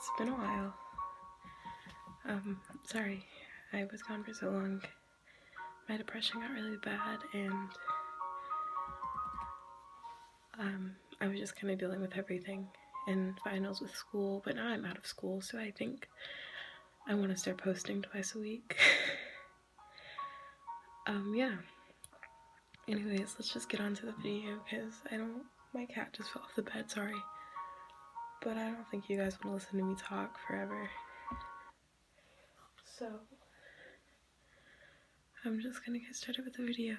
It's been a while. Sorry, I was gone for so long. My depression got really bad, and I was just kind of dealing with everything and finals with school, but now I'm out of school, so I think I want to start posting twice a week. Yeah. Anyways, let's just get on to the video, because my cat just fell off the bed, sorry. But I don't think you guys want to listen to me talk forever. So, I'm just gonna get started with the video.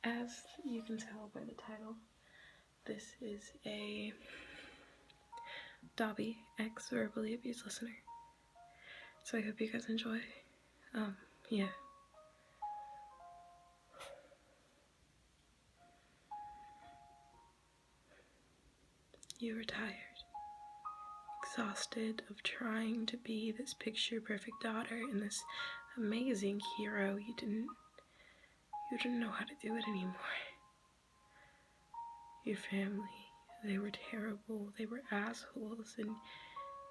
As you can tell by the title, this is a Dabi, ex-verbally abused listener. So I hope you guys enjoy. Yeah. You were tired, exhausted of trying to be this picture-perfect daughter and this amazing hero. You didn't know how to do it anymore. Your family, they were terrible, they were assholes, and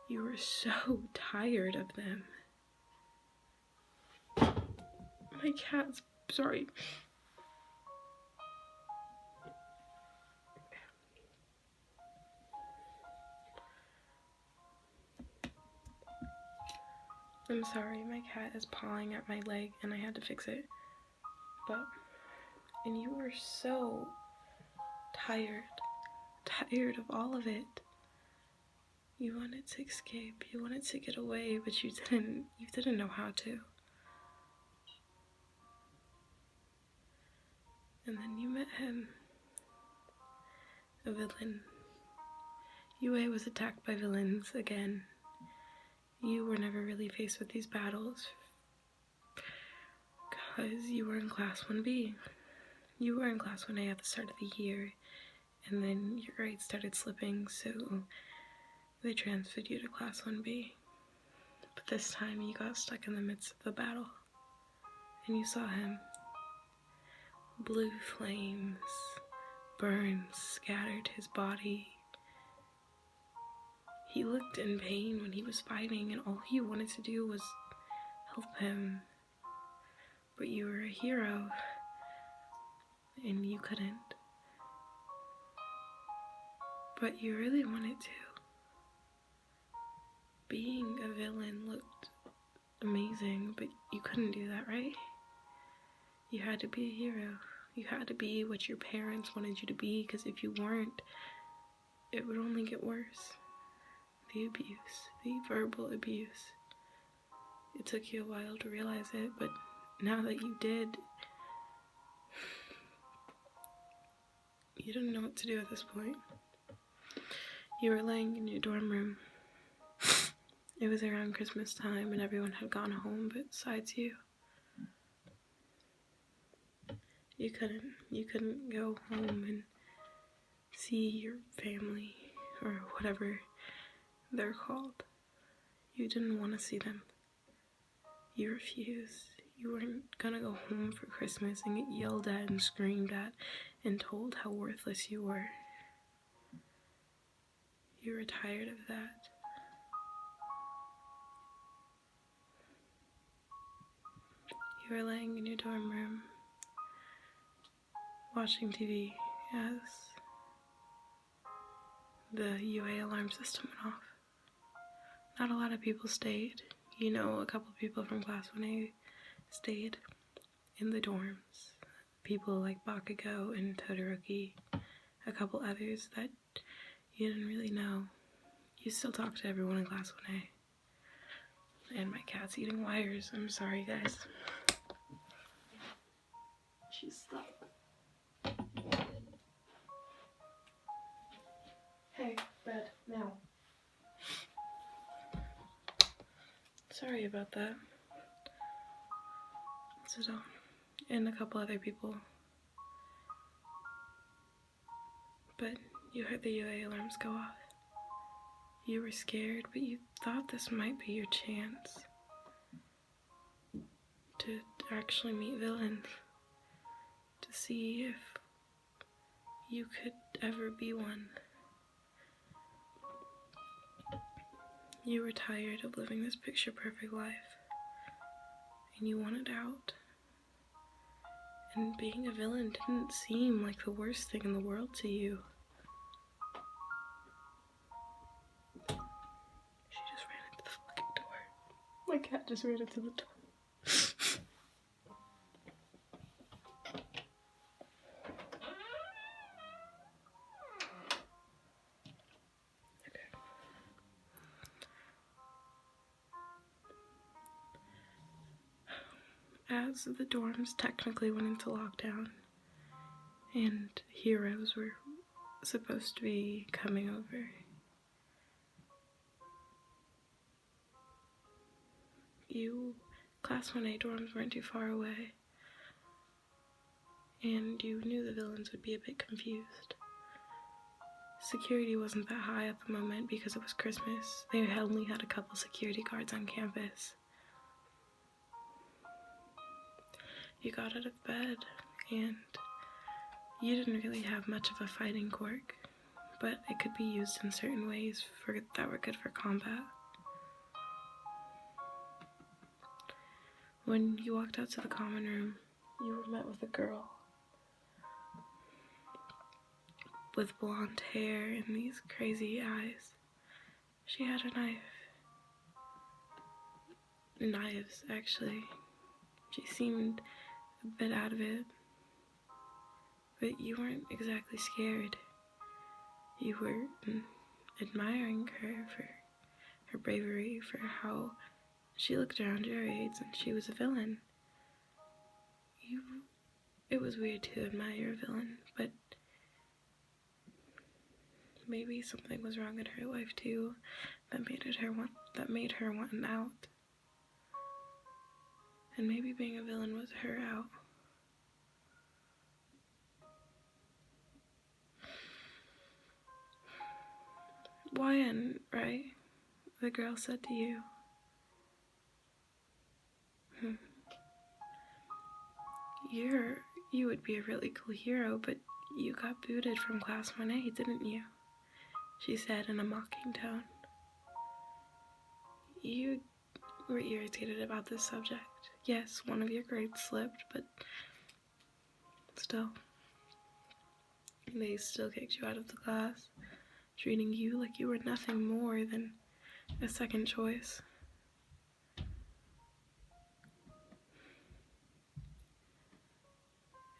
you were so tired of them. My cat's, sorry. I'm sorry, my cat is pawing at my leg and I had to fix it. And you were so tired of all of it. You wanted to escape, you wanted to get away, but you didn't know how to. And then you met him, a villain. UA was attacked by villains again. You were never really faced with these battles because you were in class 1B. You were in class 1A at the start of the year, and then your grades started slipping, so they transferred you to class 1B. But this time you got stuck in the midst of the battle, and you saw him. Blue flames, burns scattered his body. He looked in pain when he was fighting, and all you wanted to do was help him. But you were a hero, and you couldn't. But you really wanted to. Being a villain looked amazing, but you couldn't do that, right? You had to be a hero. You had to be what your parents wanted you to be, because if you weren't, it would only get worse. The abuse, the verbal abuse. It took you a while to realize it, but now that you did, you didn't know what to do at this point. You were laying in your dorm room. It was around Christmas time and everyone had gone home besides you. You couldn't go home and see your family, or whatever they're called. You didn't want to see them. You refused. You weren't gonna go home for Christmas and get yelled at and screamed at and told how worthless you were. You were tired of that. You were laying in your dorm room, watching TV as the UA alarm system went off. Not a lot of people stayed. You know, a couple people from class 1A stayed in the dorms. People like Bakugo and Todoroki, a couple others that you didn't really know. You still talk to everyone in class 1A. And my cat's eating wires. I'm sorry, guys. She's stuck. Hey, bed, now. Sorry about that. Sit down. And a couple other people. But you heard the UA alarms go off. You were scared, but you thought this might be your chance to actually meet villains. To see if you could ever be one. You were tired of living this picture-perfect life, and you wanted out. And being a villain didn't seem like the worst thing in the world to you. She just ran into the fucking door. My cat just ran into the door. As the dorms technically went into lockdown and heroes were supposed to be coming over, Class 1A dorms weren't too far away, and you knew the villains would be a bit confused. Security wasn't that high at the moment because it was Christmas. They only had a couple security guards on campus. You got out of bed, and you didn't really have much of a fighting quirk, but it could be used in certain ways that were good for combat. When you walked out to the common room, you were met with a girl with blonde hair and these crazy eyes. She had a knife. Knives, actually. She seemed a bit out of it, but you weren't exactly scared. You were admiring her for her bravery, for how she looked around your age and she was a villain. It was weird to admire a villain, but maybe something was wrong in her life too that made her want an out. And maybe being a villain was her out. Wyan, right? The girl said to you. You would be a really cool hero, but you got booted from Class 1A, didn't you? She said in a mocking tone. You were irritated about this subject. Yes, one of your grades slipped, but still. They still kicked you out of the class, treating you like you were nothing more than a second choice.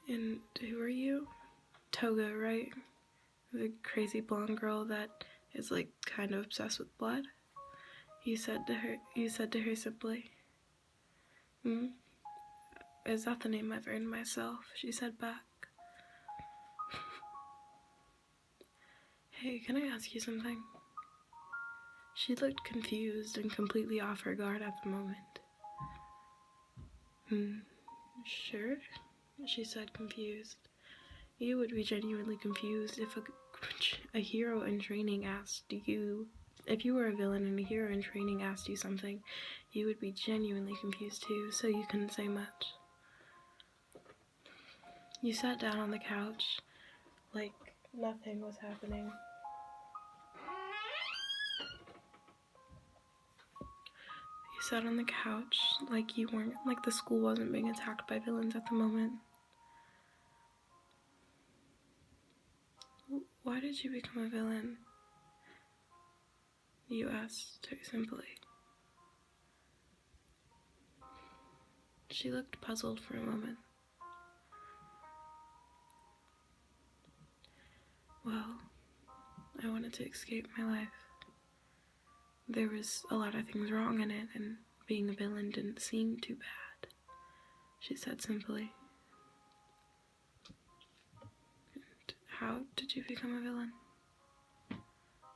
And who are you? Toga, right? The crazy blonde girl that is like kind of obsessed with blood? You said to her simply. Is that the name I've earned myself? She said back. Hey, can I ask you something? She looked confused and completely off her guard at the moment. Sure, she said, confused. You would be genuinely confused if a hero in training asked you. If you were a villain and a hero in training asked you something, you would be genuinely confused too, so you couldn't say much. You sat down on the couch like nothing was happening. You sat on the couch like the school wasn't being attacked by villains at the moment. Why did you become a villain? You asked her simply. She looked puzzled for a moment. Well, I wanted to escape my life. There was a lot of things wrong in it, and being a villain didn't seem too bad, she said simply. And how did you become a villain?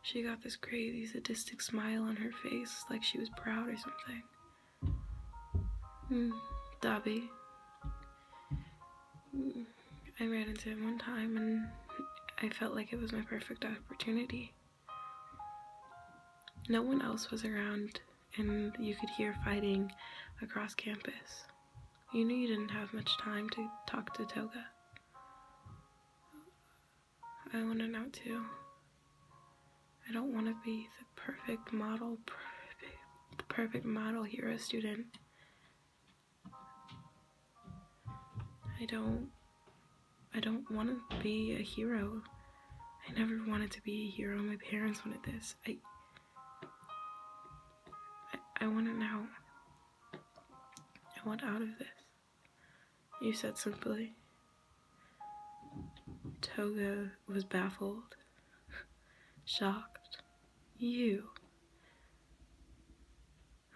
She got this crazy sadistic smile on her face, like she was proud or something. Dabi. I ran into him one time and I felt like it was my perfect opportunity. No one else was around and you could hear fighting across campus. You knew you didn't have much time to talk to Toga. I want an out too. I don't want to be the perfect model perfect model hero student. I don't want to be a hero. I never wanted to be a hero. My parents wanted this. I want it now. I want out of this. You said simply. Toga was baffled, shocked. You.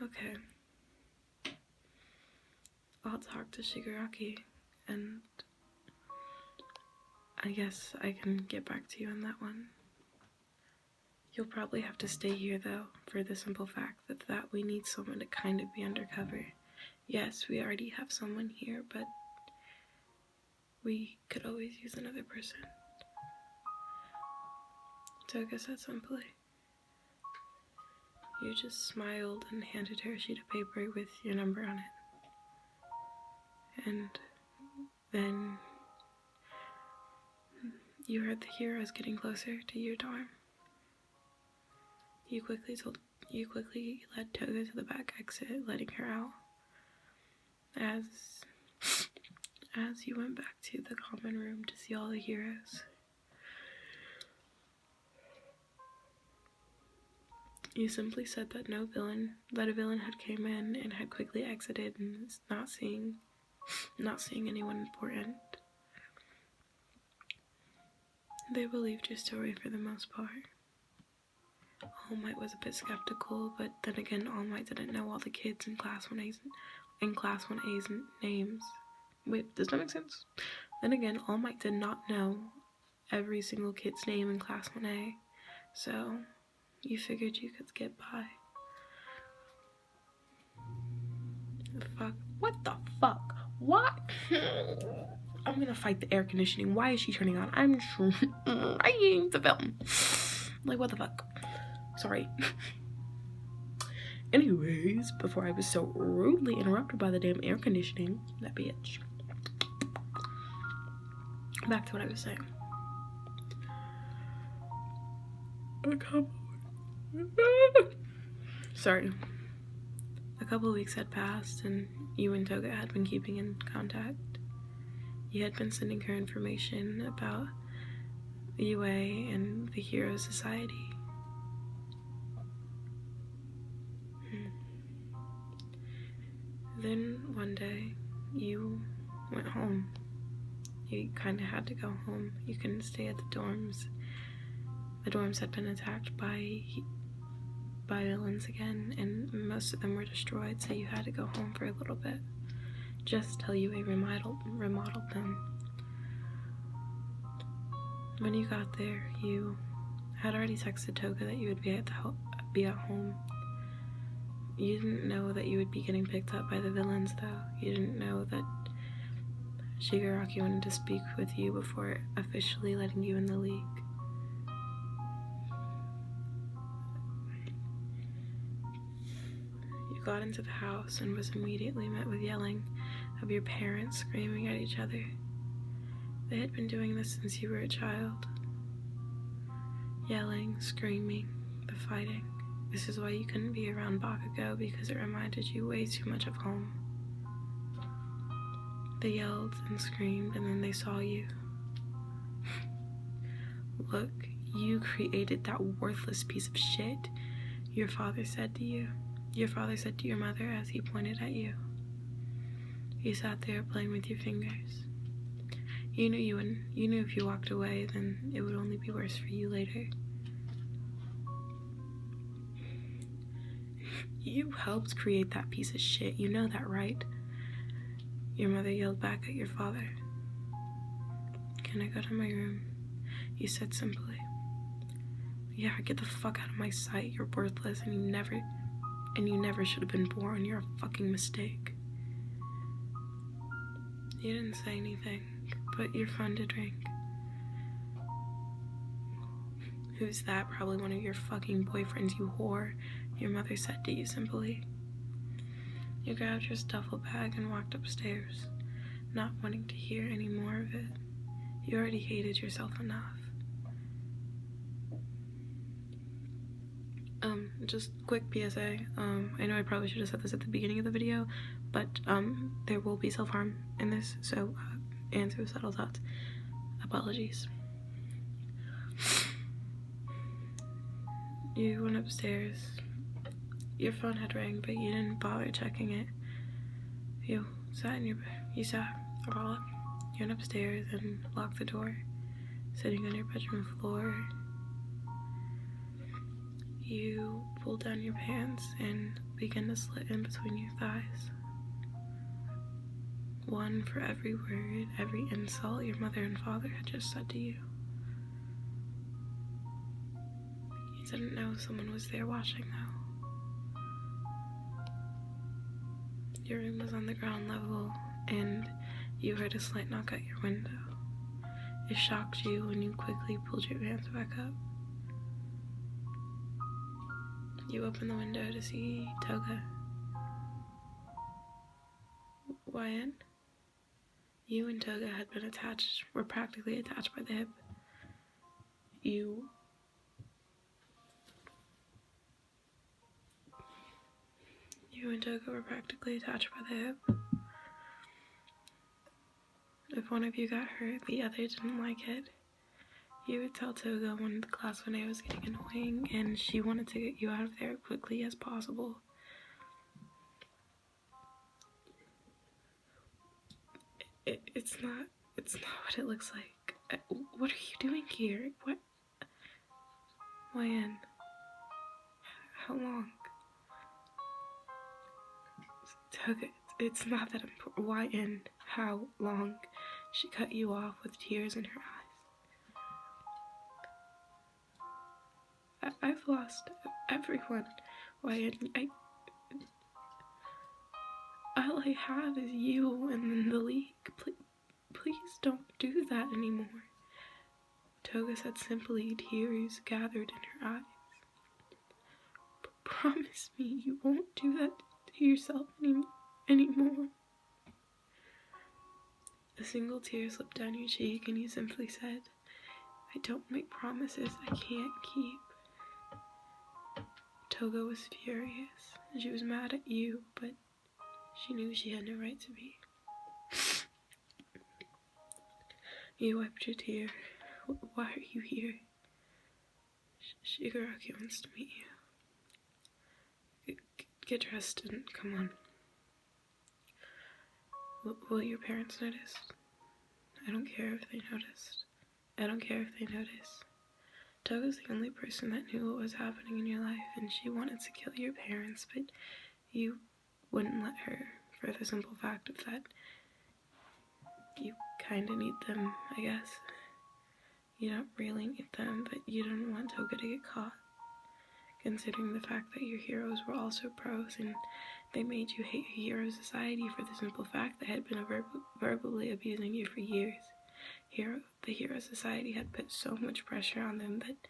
Okay. I'll talk to Shigaraki, and I guess I can get back to you on that one. You'll probably have to stay here, though, for the simple fact that we need someone to kind of be undercover. Yes, we already have someone here, but we could always use another person. Toga said simply. You just smiled and handed her a sheet of paper with your number on it. And then you heard the heroes getting closer to your dorm. You quickly led Toga to the back exit, letting her out. As you went back to the common room to see all the heroes, you simply said that a villain had came in and had quickly exited, and not seeing anyone important. They believed your story for the most part. All Might was a bit skeptical, but then again, All Might didn't know all the kids in Class 1A's names. Wait, does that make sense? Then again, All Might did not know every single kid's name in Class 1A, so you figured you could get by. The fuck? What the fuck? What? I'm gonna fight the air conditioning. Why is she turning on? I'm trying to film. Like, what the fuck? Sorry. Anyways, before I was so rudely interrupted by the damn air conditioning, that bitch. Back to what I was saying. A couple of weeks had passed, and you and Toga had been keeping in contact. You had been sending her information about UA and the Hero Society. Then one day, you went home. You kind of had to go home. You couldn't stay at the dorms. The dorms had been attacked by villains again, and most of them were destroyed, so you had to go home for a little bit. Just till UA remodeled them. When you got there, you had already texted Toga that you would be at home. You didn't know that you would be getting picked up by the villains, though. You didn't know that Shigaraki wanted to speak with you before officially letting you in the league. You got into the house and was immediately met with yelling of your parents screaming at each other. They had been doing this since you were a child. Yelling, screaming, the fighting. This is why you couldn't be around Bakugo, because it reminded you way too much of home. They yelled and screamed, and then they saw you. Look, you created that worthless piece of shit, your father said to you. Your father said to your mother as he pointed at you. You sat there playing with your fingers. You knew if you walked away, then it would only be worse for you later. You helped create that piece of shit, you know that, right? Your mother yelled back at your father. Can I go to my room? You said simply. Yeah, get the fuck out of my sight, you're worthless, and you never should have been born, you're a fucking mistake. You didn't say anything, but your phone did ring. Who's that? Probably one of your fucking boyfriends, you whore, your mother said to you simply. You grabbed your duffel bag and walked upstairs, not wanting to hear any more of it. You already hated yourself enough. just quick PSA. I know I probably should have said this at the beginning of the video, but there will be self-harm in this, so and suicidal thoughts. Apologies. You went upstairs. Your phone had rang, but you didn't bother checking it. You sat in your bed. You went upstairs and locked the door, sitting on your bedroom floor. You pulled down your pants and began to slit in between your thighs. One for every word, every insult your mother and father had just said to you. You didn't know someone was there watching, though. Your room was on the ground level, and you heard a slight knock at your window. It shocked you when you quickly pulled your pants back up. You opened the window to see Toga. Wyan, you and Toga had been were practically attached by the hip. You and Toga were practically attached by the hip. If one of you got hurt, the other didn't like it. You would tell Toga when the class 1A was getting annoying and she wanted to get you out of there quickly as possible. It's not what it looks like. What are you doing here? What? Wyan? How long? Toga, it's not that important. Wyan? How long? She cut you off with tears in her eyes. I've lost everyone. Wyan, all I have is you and then the league. Please don't do that anymore. Toga said simply, tears gathered in her eyes. Promise me you won't do that to yourself anymore. A single tear slipped down your cheek and you simply said, I don't make promises I can't keep. Toga was furious. She was mad at you, but she knew she had no right to be. You wiped your tear. Why are you here? Shigaraki wants to meet you. Get dressed and come on. Will your parents notice? I don't care if they noticed. I don't care if they notice. Toga's the only person that knew what was happening in your life, and she wanted to kill your parents, but you wouldn't let her, for the simple fact of that you kinda need them, I guess. You don't really need them, but you didn't want Toga to get caught, considering the fact that your heroes were also pros, and they made you hate your hero society for the simple fact they had been verbally abusing you for years. The hero society had put so much pressure on them that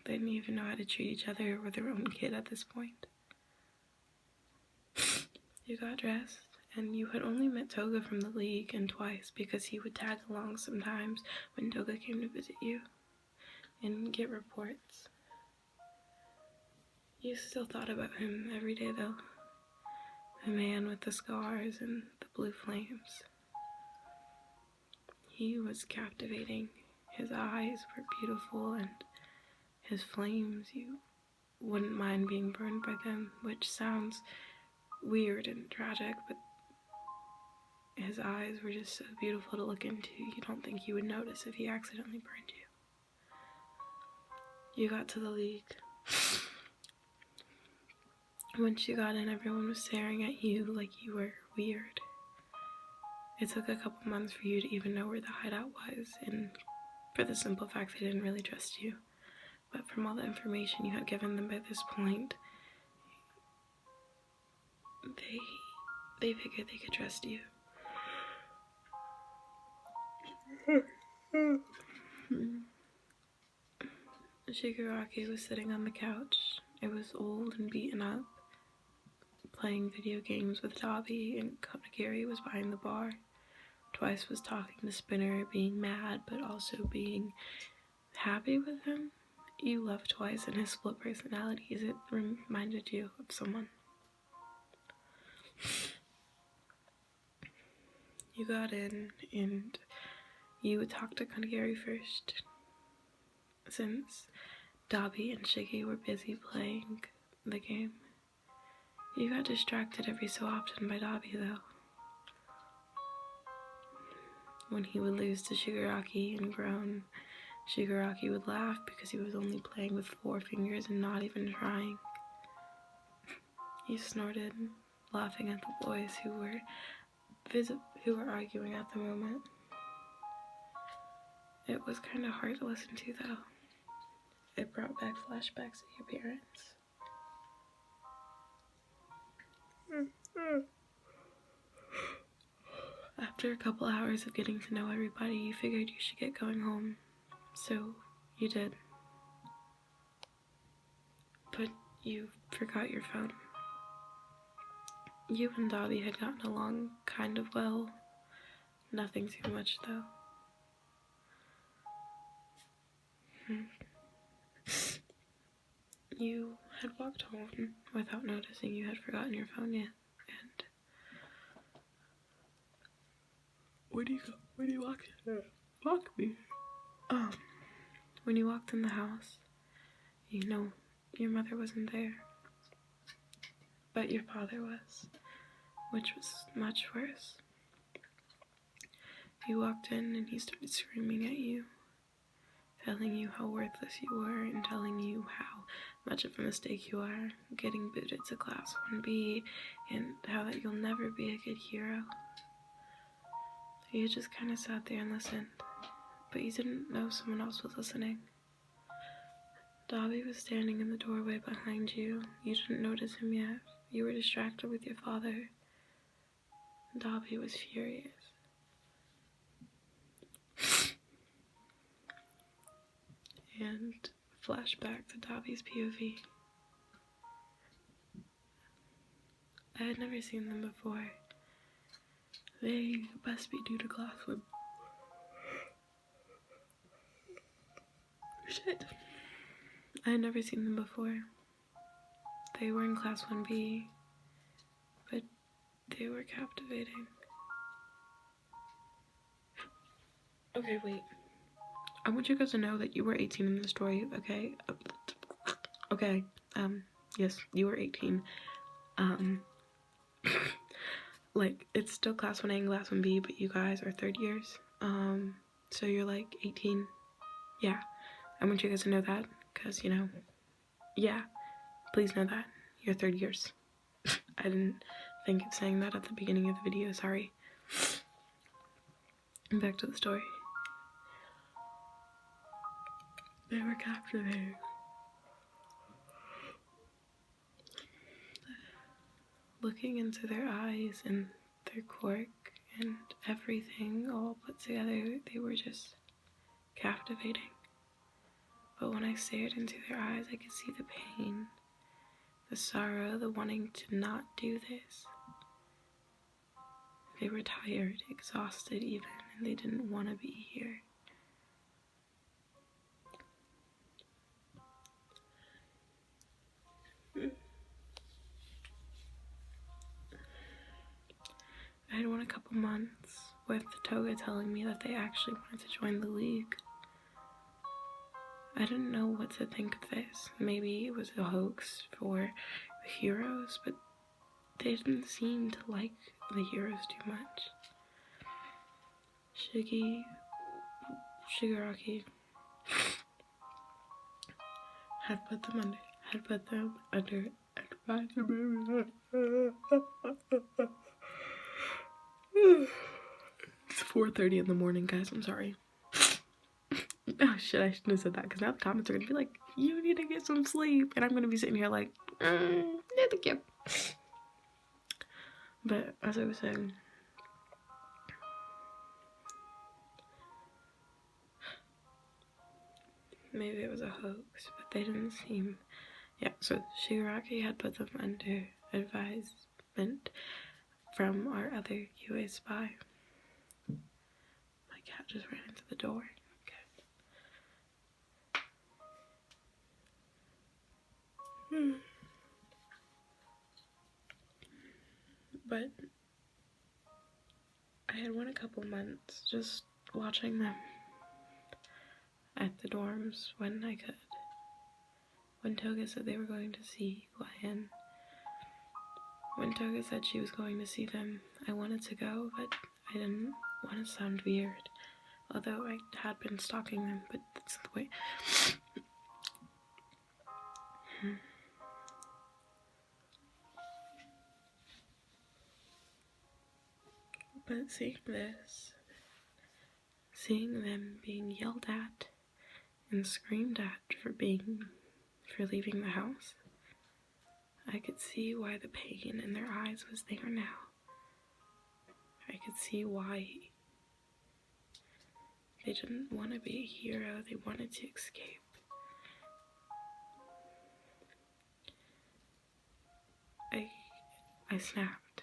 they didn't even know how to treat each other or their own kid at this point. You got dressed, and you had only met Toga from the league and twice because he would tag along sometimes when Toga came to visit you and get reports. You still thought about him every day though. The man with the scars and the blue flames. He was captivating. His eyes were beautiful, and his flames, you wouldn't mind being burned by them, which sounds weird and tragic, but his eyes were just so beautiful to look into. You don't think you would notice if he accidentally burned you. You got to the league. Once you got in, everyone was staring at you like you were weird. It took a couple months for you to even know where the hideout was, and for the simple fact they didn't really trust you. But from all the information you had given them by this point, they figured they could trust you. Shigaraki was sitting on the couch. It was old and beaten up, playing video games with Dabi, and Konagiri was behind the bar. Twice was talking to Spinner, being mad but also being happy with him. You left twice, and his split personalities, it reminded you of someone. You got in, and you talked to Gary first, since Dabi and Shiggy were busy playing the game. You got distracted every so often by Dabi, though. When he would lose to Shigaraki and groan, Shigaraki would laugh because he was only playing with 4 fingers and not even trying. He snorted, laughing at the boys who were arguing at the moment. It was kind of hard to listen to, though. It brought back flashbacks of your parents. After a couple hours of getting to know everybody, you figured you should get going home. So, you did. But you forgot your phone. You and Dabi had gotten along kind of well. Nothing too much, though. You had walked home without noticing you had forgotten your phone yet, and when you walked when you walked in the house, you know your mother wasn't there, but your father was, which was much worse. He walked in and he started screaming at you, telling you how worthless you were and telling you how much of a mistake you are getting booted to Class 1B and how that you'll never be a good hero. You just kind of sat there and listened, but you didn't know someone else was listening. Dabi was standing in the doorway behind you. You didn't notice him yet. You were distracted with your father. Dabi was furious. And flashback to Dabi's POV. I had never seen them before. They must be due to Class 1. Shit. I had never seen them before. They were in Class 1B, but they were captivating. Okay, wait. I want you guys to know that you were 18 in the story, okay? Okay, yes, you were 18. Like, it's still Class 1A and Class 1B, but you guys are 3rd years. So you're like 18. Yeah, I want you guys to know that, because, you know, yeah, please know that. You're 3rd years. I didn't think of saying that at the beginning of the video, sorry. Back to the story. They were captivating. Looking into their eyes and their quirk and everything all put together, they were just captivating. But when I stared into their eyes, I could see the pain, the sorrow, the wanting to not do this. They were tired, exhausted even, and they didn't want to be here. I had won a couple months with Toga telling me that they actually wanted to join the league. I didn't know what to think of this. Maybe it was a hoax for the heroes, but they didn't seem to like the heroes too much. Shigaraki had put them under advisement. It's 4:30 in the morning, guys. I'm sorry. Oh shit, I shouldn't have said that, because now the comments are gonna be like, you need to get some sleep, and I'm gonna be sitting here like, no, thank you. But as I was saying, maybe it was a hoax, but they didn't seem, yeah, so Shigaraki had put them under advisement from our other UA spy. My cat just ran into the door. Okay. But I had went a couple months just watching them at the dorms when I could. When Toga said they were going to see Gwen, when Toga said she was going to see them, I wanted to go, but I didn't want to sound weird. Although I had been stalking them, but that's the way. But seeing them being yelled at and screamed at for leaving the house, I could see why the pain in their eyes was there now. I could see why they didn't want to be a hero, they wanted to escape. I snapped.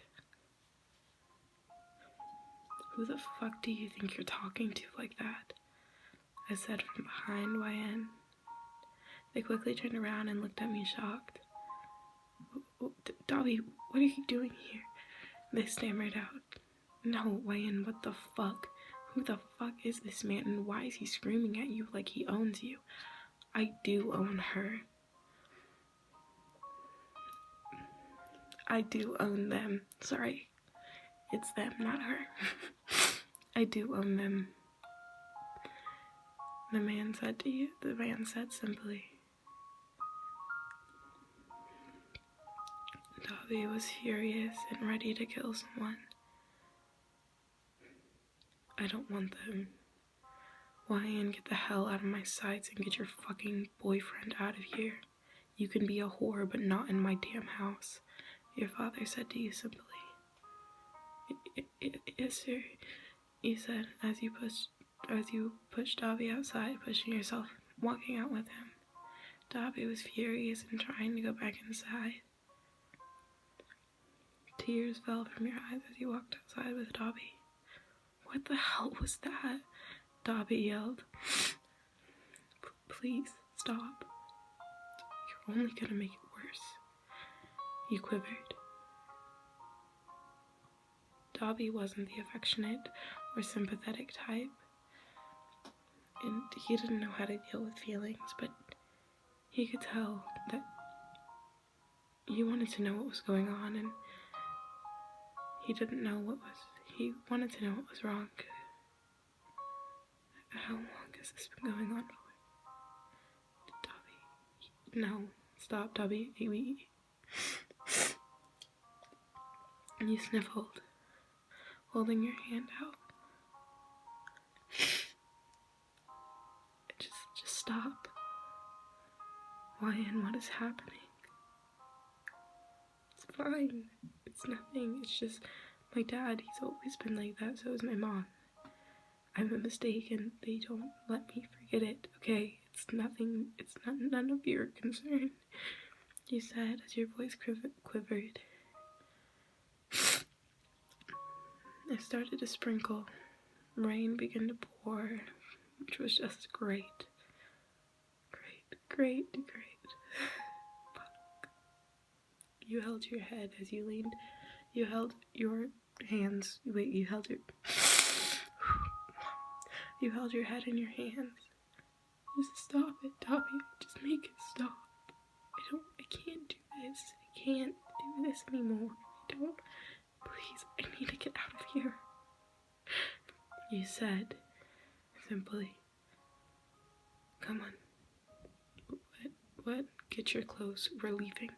Who the fuck do you think you're talking to like that? I said from behind YN. They quickly turned around and looked at me shocked. Dabi, what are you doing here? They stammered out. No, YN, what the fuck? Who the fuck is this man and why is he screaming at you like he owns you? I do own her. I do own them. Sorry. It's them, not her. I do own them. The man said simply. Dabi was furious and ready to kill someone. I don't want them. YN, get the hell out of my sights and get your fucking boyfriend out of here. You can be a whore, but not in my damn house. Your father said to you simply. Yes, sir. You said as you pushed Dabi outside, pushing yourself, walking out with him. Dabi was furious and trying to go back inside. Tears fell from your eyes as you walked outside with Dabi. What the hell was that? Dabi yelled. Please, stop. You're only gonna make it worse. You quivered. Dabi wasn't the affectionate or sympathetic type, and he didn't know how to deal with feelings, but he could tell that he wanted to know what was going on, and he wanted to know what was wrong. How long has this been going on for? Dabi, no, stop, Dabi, And you sniffled, holding your hand out. Just stop. YN, what is happening? It's fine. It's nothing. It's just my dad. He's always been like that. So is my mom. I'm a mistake and they don't let me forget it. Okay, it's nothing. It's none of your concern. You said as your voice quivered. It started to sprinkle. Rain began to pour, which was just great. Great. Fuck. You held your head as you leaned. You held your hands. Wait, you held your head in your hands. Just stop it, Dabi. Just make it stop. I can't do this. I can't do this anymore. Please, I need to get out of here. You said, simply. Come on. What? Get your clothes. We're leaving.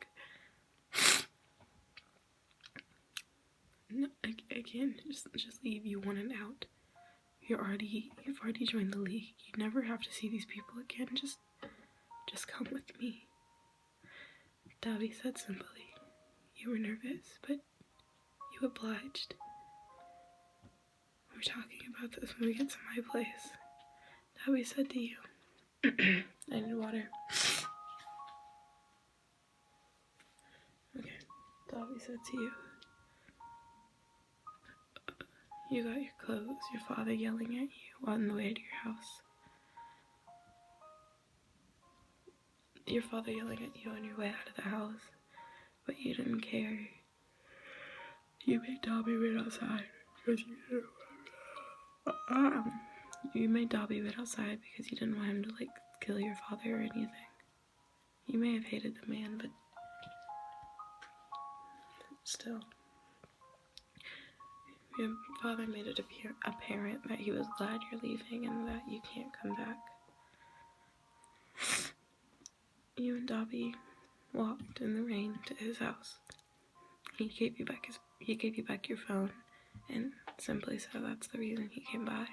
No, again, just leave. You want an out. You've already joined the league. You never have to see these people again. Just come with me. Dabi said simply. You were nervous, but you obliged. We're talking about this when we get to my place. Dabi said to you. I need water. Okay. Dabi said to you. You got your clothes, your father yelling at you on the way to your house. Your father yelling at you on your way out of the but you didn't care. You made Dabi wait outside because you made Dabi wait outside because you didn't want him to, like, kill your father or anything. You may have hated the man, but still. Your father made it apparent that he was glad you're leaving and that you can't come back. You and Dabi walked in the rain to his house. He gave you back your phone and simply said that's the reason he came by,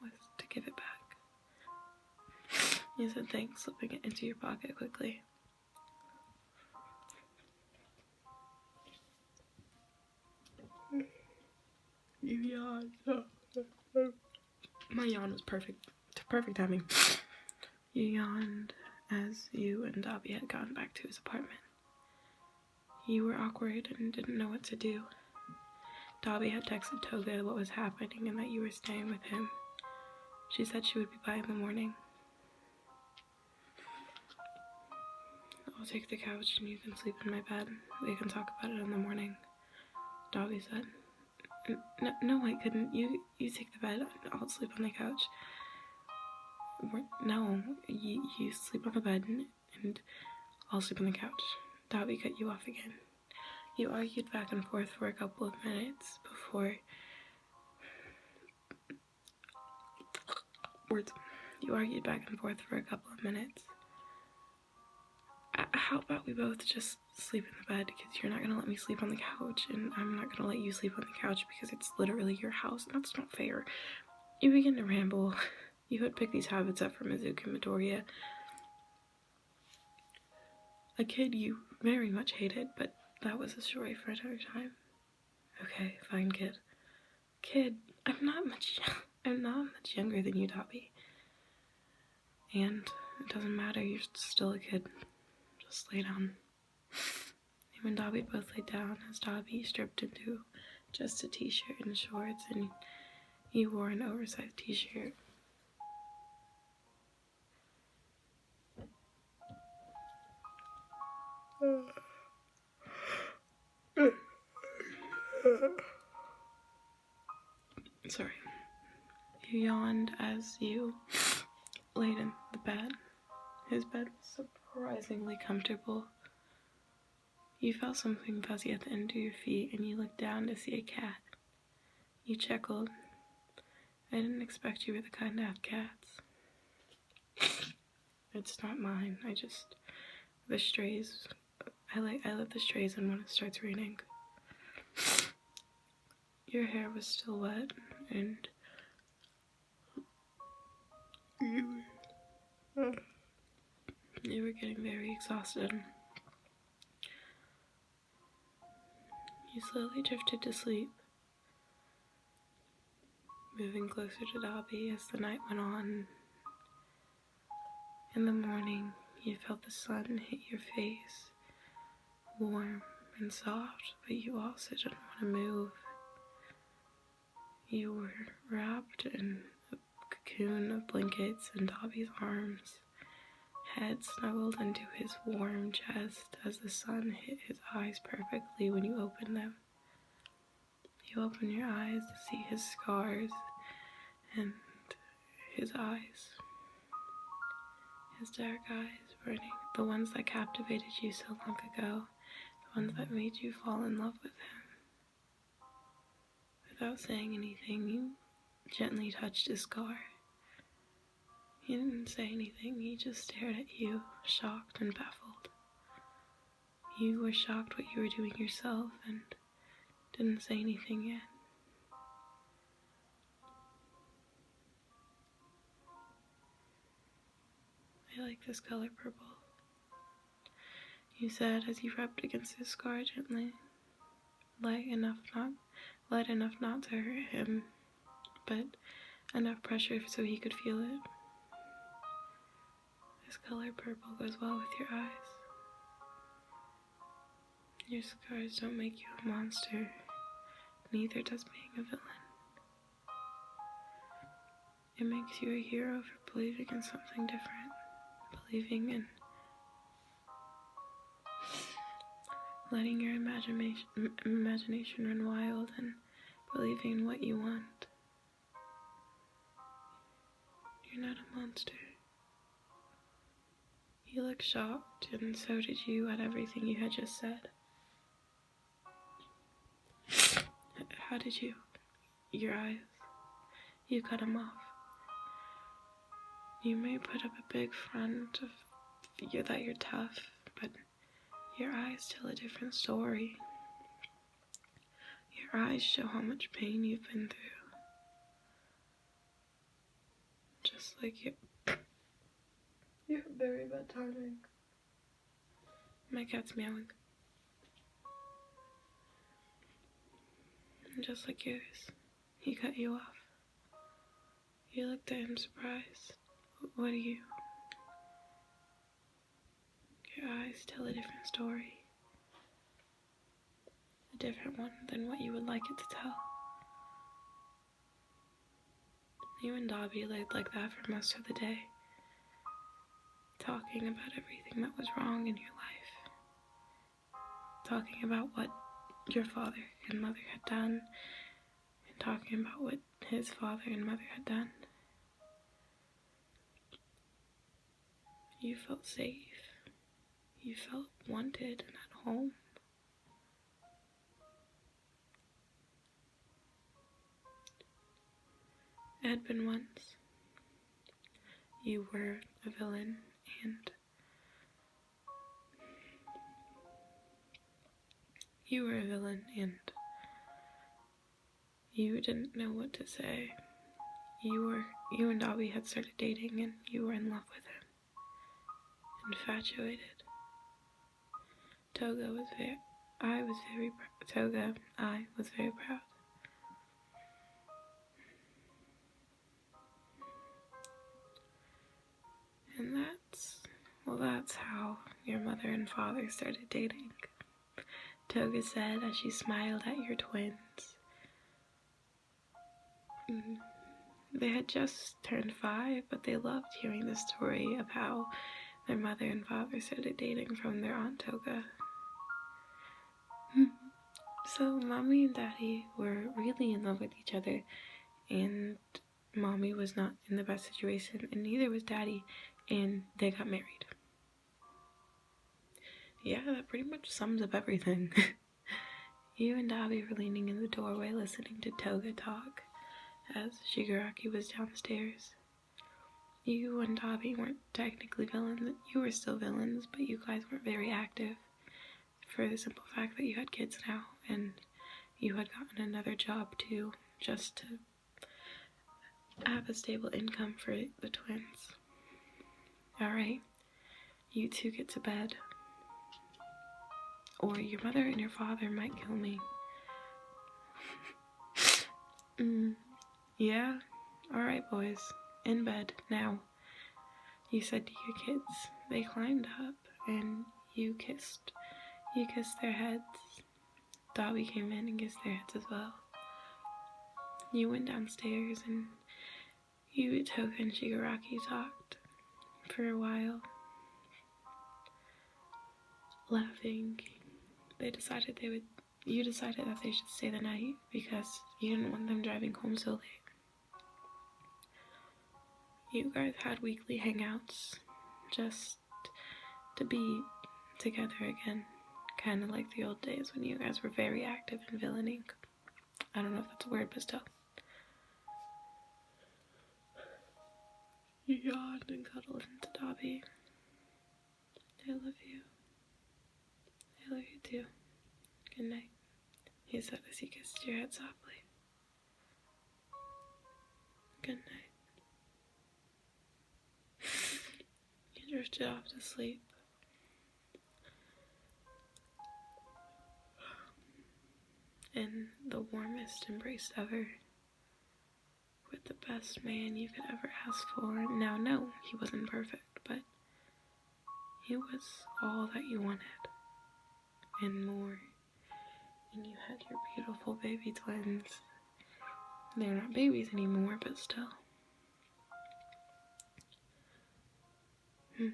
was to give it back. You said thanks, slipping it into your pocket quickly. You yawned. My yawn was perfect timing. You yawned as you and Dabi had gone back to his apartment. You were awkward and didn't know what to do. Dabi had texted Toga what was happening and that you were staying with him. She said she would be by in the morning. I'll take the couch and you can sleep in my bed. We can talk about it in the morning, Dabi said. No, I couldn't. You take the bed. I'll sleep on the couch. No, you sleep on the bed and I'll sleep on the couch. Dabi cut you off again. You argued back and forth for a couple of minutes before... You argued back and forth for a couple of minutes. How about we both just sleep in the bed, because you're not gonna let me sleep on the couch, and I'm not gonna let you sleep on the couch because it's literally your house, and that's not fair. You begin to ramble. You had picked these habits up from Mizuki Midoriya, a kid you very much hated, but that was a story for another time. Okay, fine, kid. Kid, I'm not much younger than you, Dabi. And it doesn't matter, you're still a kid. Just lay down. You and Dabi both laid down as Dabi stripped into just a t-shirt and shorts, and you wore an oversized t-shirt. Sorry. You yawned as you laid in the bed. His bed was surprisingly comfortable. You felt something fuzzy at the end of your feet, and you looked down to see a cat. You chuckled. I didn't expect you were the kind to have cats. It's not mine. The strays. I let the strays in when it starts raining. Your hair was still wet, and you were getting very exhausted. You slowly drifted to sleep, moving closer to Dabi as the night went on. In the morning, you felt the sun hit your face, warm and soft, but you also didn't want to move. You were wrapped in a cocoon of blankets in Dabi's arms, head snuggled into his warm chest as the sun hit his eyes perfectly when you opened them. You open your eyes to see his scars and his eyes. His dark eyes burning, the ones that captivated you so long ago, the ones that made you fall in love with him. Without saying anything, you gently touched his scar. He didn't say anything, he just stared at you, shocked and baffled. You were shocked what you were doing yourself and didn't say anything yet. I like this color purple, you said as you rubbed against his scar gently, light enough not to hurt him, but enough pressure so he could feel it. This color purple goes well with your eyes. Your scars don't make you a monster, neither does being a villain. It makes you a hero for believing in something different, believing in letting your imagination run wild and believing in what you want. You're not a monster. You look shocked, and so did you at everything you had just said. How did you? Your eyes. You cut them off. You may put up a big front of that you're tough, but your eyes tell a different story. Your eyes show how much pain you've been through. Just like you. You have very bad timing. My cat's meowing. Just like yours. He cut you off. You looked at him surprised. What are you? Your eyes tell a different story. A different one than what you would like it to tell. You and Dabi laid like that for most of the day, talking about everything that was wrong in your life. Talking about what your father and mother had done, and talking about what his father and mother had done. You felt safe. You felt wanted and at home. It had been once. You were a villain, and you didn't know what to say. You and Dabi had started dating, and you were in love with him. Infatuated. I was very proud. And that's how your mother and father started dating. Toga said as she smiled at your twins. They had just turned 5, but they loved hearing the story of how their mother and father started dating from their Aunt Toga. So Mommy and Daddy were really in love with each other, and Mommy was not in the best situation, and neither was Daddy, and they got married. Yeah, that pretty much sums up everything. You and Dabi were leaning in the doorway listening to Toga talk as Shigaraki was downstairs. You and Dabi weren't technically villains. You were still villains, but you guys weren't very active for the simple fact that you had kids now and you had gotten another job too, just to have a stable income for the twins. Alright, you two get to bed. Or your mother and your father might kill me. Yeah? Alright, boys. In bed, now. You said to your kids. They climbed up, and you kissed their heads. Dabi came in and kissed their heads as well. You went downstairs, and you, Toga, and Shigaraki talked for a while. Laughing. You decided that they should stay the night because you didn't want them driving home so late. You guys had weekly hangouts just to be together again. Kind of like the old days when you guys were very active in villaining. I don't know if that's a word, but still. You yawned and cuddled into Dabi. I love you. I love you too. Good night, he said as he kissed your head softly. Good night. You drifted off to sleep. In the warmest embrace ever. With the best man you could ever ask for. Now, no, he wasn't perfect, but he was all that you wanted. And more. And you had your beautiful baby twins. They're not babies anymore, but still. You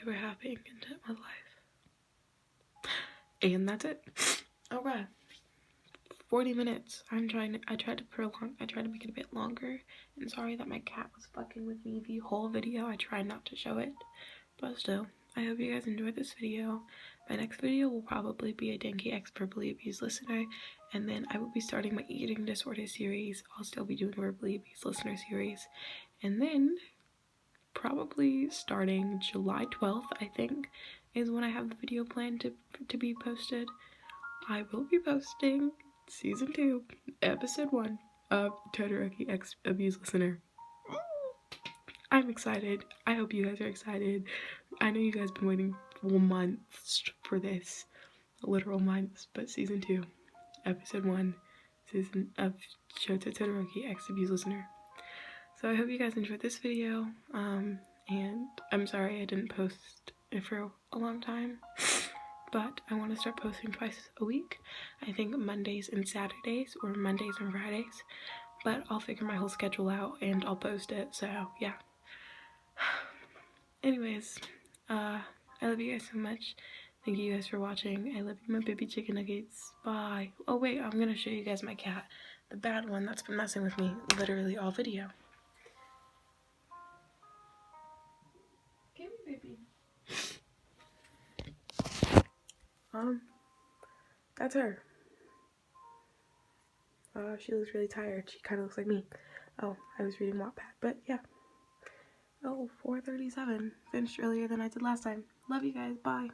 were happy and content with life. And that's it. Okay. 40 minutes. I tried to make it a bit longer. And sorry that my cat was fucking with me the whole video. I tried not to show it. But still, I hope you guys enjoyed this video. My next video will probably be a Danky X Verbally Abused Listener. And then I will be starting my eating disorder series. I'll still be doing Verbally Abused Listener series. And then probably starting July 12th, I think, is when I have the video planned to be posted. I will be posting season 2, episode 1 of Todoroki X Abused Listener. I'm excited. I hope you guys are excited. I know you guys have been waiting for months for this, literal months, but season 2, episode 1, season of Todoroki X Abused Listener. So I hope you guys enjoyed this video, and I'm sorry I didn't post it for a long time, but I want to start posting twice a week. I think Mondays and Saturdays, or Mondays and Fridays, but I'll figure my whole schedule out and I'll post it, so yeah. Anyways, I love you guys so much. Thank you guys for watching. I love you, my baby chicken nuggets. Bye. Oh wait, I'm gonna show you guys my cat, the bad one that's been messing with me literally all video. Give me, baby. That's her. She looks really tired. She kind of looks like me. Oh, I was reading Wattpad, but yeah. Oh, 4:37. Finished earlier than I did last time. Love you guys. Bye.